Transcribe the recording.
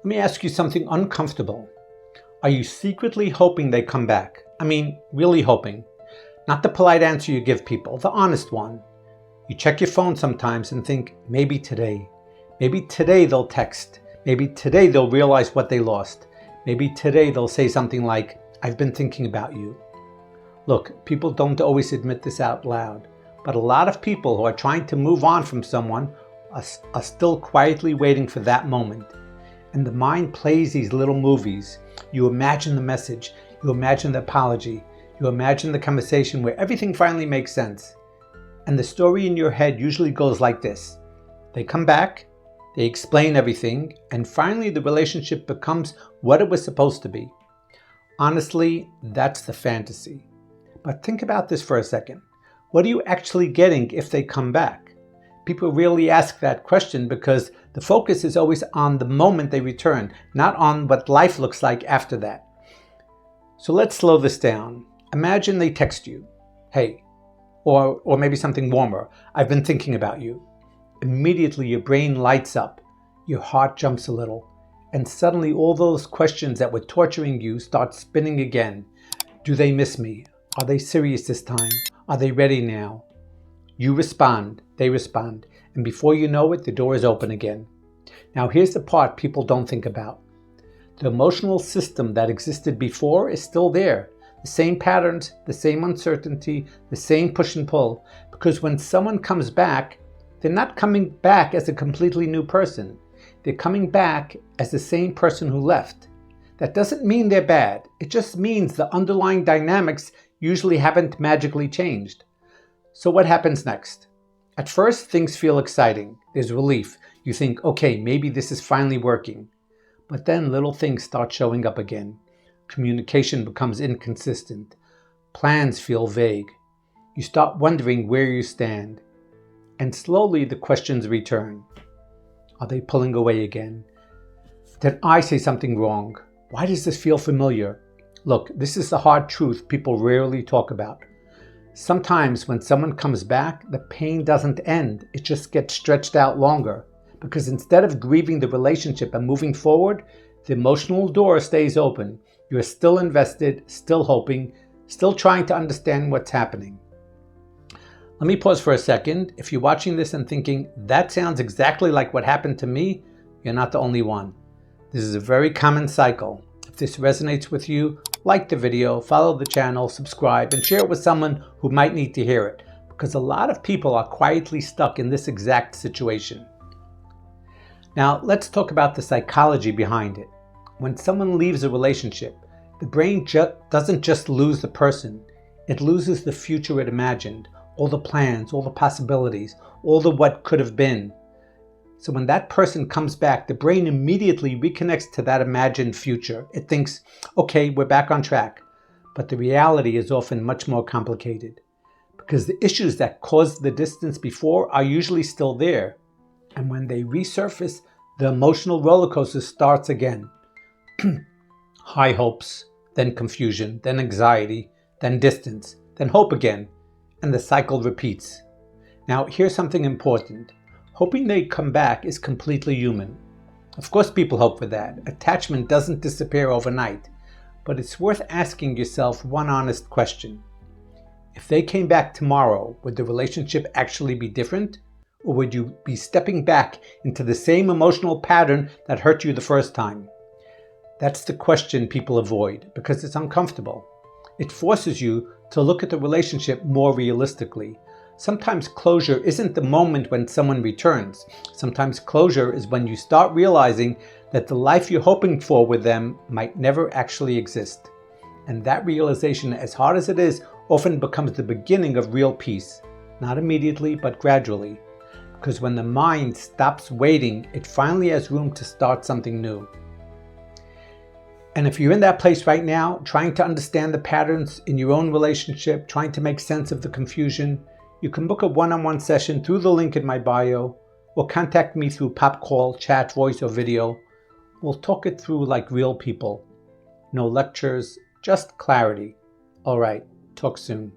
Let me ask you something uncomfortable. Are you secretly hoping they come back? I mean, really hoping. Not the polite answer you give people, the honest one. You check your phone sometimes and think, maybe today. Maybe today they'll text. Maybe today they'll realize what they lost. Maybe today they'll say something like, I've been thinking about you. Look, people don't always admit this out loud, but a lot of people who are trying to move on from someone are still quietly waiting for that moment. And the mind plays these little movies. You imagine the message, you imagine the apology, you imagine the conversation where everything finally makes sense. And the story in your head usually goes like this. They come back, they explain everything, and finally the relationship becomes what it was supposed to be. Honestly, that's the fantasy. But think about this for a second. What are you actually getting if they come back? People really ask that question because the focus is always on the moment they return, not on what life looks like after that. So let's slow this down. Imagine they text you, hey, or maybe something warmer, I've been thinking about you. Immediately your brain lights up, your heart jumps a little, and suddenly all those questions that were torturing you start spinning again. Do they miss me? Are they serious this time? Are they ready now? You respond, they respond, and before you know it, the door is open again. Now here's the part people don't think about. The emotional system that existed before is still there. The same patterns, the same uncertainty, the same push and pull. Because when someone comes back, they're not coming back as a completely new person. They're coming back as the same person who left. That doesn't mean they're bad. It just means the underlying dynamics usually haven't magically changed. So what happens next? At first, things feel exciting. There's relief. You think, okay, maybe this is finally working. But then little things start showing up again. Communication becomes inconsistent. Plans feel vague. You start wondering where you stand. And slowly the questions return. Are they pulling away again? Did I say something wrong? Why does this feel familiar? Look, this is the hard truth people rarely talk about. Sometimes when someone comes back, the pain doesn't end. It just gets stretched out longer. Because instead of grieving the relationship and moving forward, the emotional door stays open. You're still invested, still hoping, still trying to understand what's happening. Let me pause for a second. If you're watching this and thinking, that sounds exactly like what happened to me, you're not the only one. This is a very common cycle. If this resonates with you, like the video, follow the channel, subscribe, and share it with someone who might need to hear it, because a lot of people are quietly stuck in this exact situation. Now, let's talk about the psychology behind it. When someone leaves a relationship, the brain doesn't just lose the person, it loses the future it imagined, all the plans, all the possibilities, all the what could have been. So when that person comes back, the brain immediately reconnects to that imagined future. It thinks, okay, we're back on track. But the reality is often much more complicated because the issues that caused the distance before are usually still there. And when they resurface, the emotional roller coaster starts again. High hopes, then confusion, then anxiety, then distance, then hope again, and the cycle repeats. Now, here's something important. Hoping they come back is completely human. Of course people hope for that. Attachment doesn't disappear overnight. But it's worth asking yourself one honest question. If they came back tomorrow, would the relationship actually be different? Or would you be stepping back into the same emotional pattern that hurt you the first time? That's the question people avoid because it's uncomfortable. It forces you to look at the relationship more realistically. Sometimes closure isn't the moment when someone returns. Sometimes closure is when you start realizing that the life you're hoping for with them might never actually exist. And that realization, as hard as it is, often becomes the beginning of real peace. Not immediately, but gradually. Because when the mind stops waiting, it finally has room to start something new. And if you're in that place right now, trying to understand the patterns in your own relationship, trying to make sense of the confusion, you can book a one-on-one session through the link in my bio, or contact me through pop call, chat, voice, or video. We'll talk it through like real people. No lectures, just clarity. All right, talk soon.